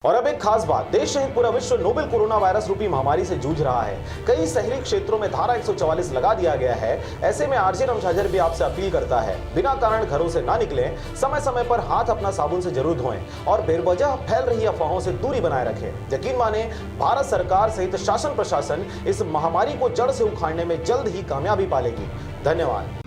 और अब एक खास बात, देश सहित पूरा विश्व नोवेल कोरोना वायरस रूपी महामारी से जूझ रहा है। कई शहरी क्षेत्रों में धारा 144 लगा दिया गया है। ऐसे में आरजे रमझाझर भी आपसे अपील करता है, बिना कारण घरों से ना निकलें, समय समय पर हाथ अपना साबुन से जरूर धोएं और बेवजह फैल रही अफवाहों से दूरी बनाए रखें। यकीन माने, भारत सरकार सहित शासन प्रशासन इस महामारी को जड़ से उखाड़ने में जल्द ही कामयाबी पालेगी। धन्यवाद।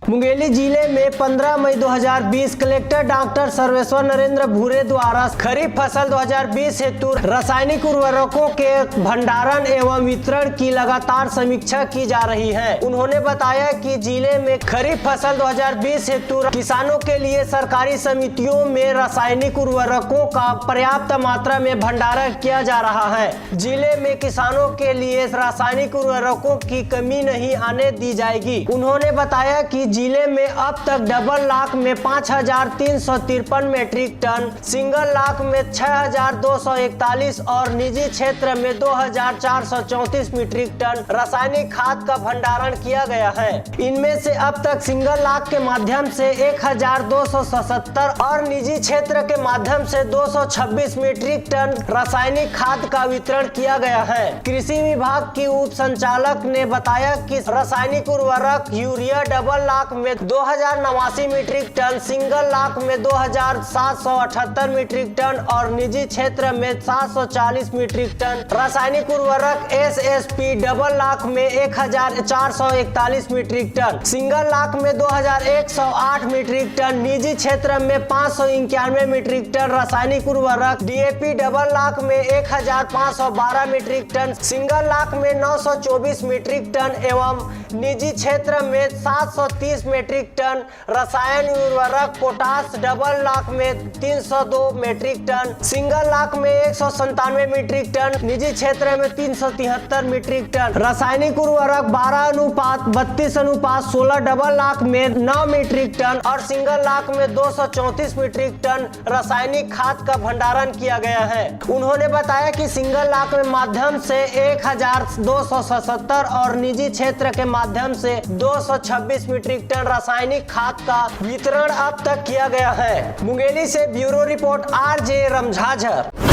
मुंगेली जिले में 15 मई 2020 कलेक्टर डॉक्टर सर्वेश्वर नरेंद्र भूरे द्वारा खरीफ फसल 2020 हेतु रासायनिक उर्वरकों के भंडारण एवं वितरण की लगातार समीक्षा की जा रही है। उन्होंने बताया कि जिले में खरीफ फसल 2020 हेतु किसानों के लिए सरकारी समितियों में रासायनिक उर्वरकों का पर्याप्त मात्रा में भंडारण किया जा रहा है। जिले में किसानों के लिए रासायनिक उर्वरकों की कमी नहीं आने दी जाएगी। उन्होंने बताया कि जिले में अब तक डबल लाख में 5,353 मीट्रिक टन, सिंगल लाख में 6,241 और निजी क्षेत्र में 2,434 मीट्रिक टन रासायनिक खाद का भंडारण किया गया है। इनमें से अब तक सिंगल लाख के माध्यम से 1,277 और निजी क्षेत्र के माध्यम से 226 मीट्रिक टन रासायनिक खाद का वितरण किया गया है। कृषि विभाग की उप संचालक ने बताया कि रासायनिक उर्वरक यूरिया डबल लाख में 2,089 मीट्रिक टन, सिंगल लाख में 2,778 मीट्रिक टन और निजी क्षेत्र में 740 मीट्रिक टन, रासायनिक उर्वरक SSP डबल लाख में 1,441 मीट्रिक टन, सिंगल लाख में 2,108 मीट्रिक टन, निजी क्षेत्र में 591 मीट्रिक टन, रासायनिक उर्वरक DAP डबल लाख में 1,512 मीट्रिक टन, सिंगल लाख में 924 मीट्रिक टन एवं निजी क्षेत्र में 730 मीट्रिक टन, रसायन उर्वरक पोटास डबल लाख में 302 मीट्रिक टन, सिंगल लाख में 197 मीट्रिक टन, निजी क्षेत्र में 373 मीट्रिक टन, रासायनिक उर्वरक 12:32:16 डबल लाख में 9 मीट्रिक टन और सिंगल लाख में 234 मीट्रिक टन रासायनिक खाद का भंडारण किया गया है। उन्होंने बताया कि सिंगल लाख में माध्यम से 1,277 और निजी क्षेत्र के माध्यम से 226 मीट्रिक टन रासायनिक खाद का वितरण अब तक किया गया है। मुंगेली से ब्यूरो रिपोर्ट RJ रमझाझर।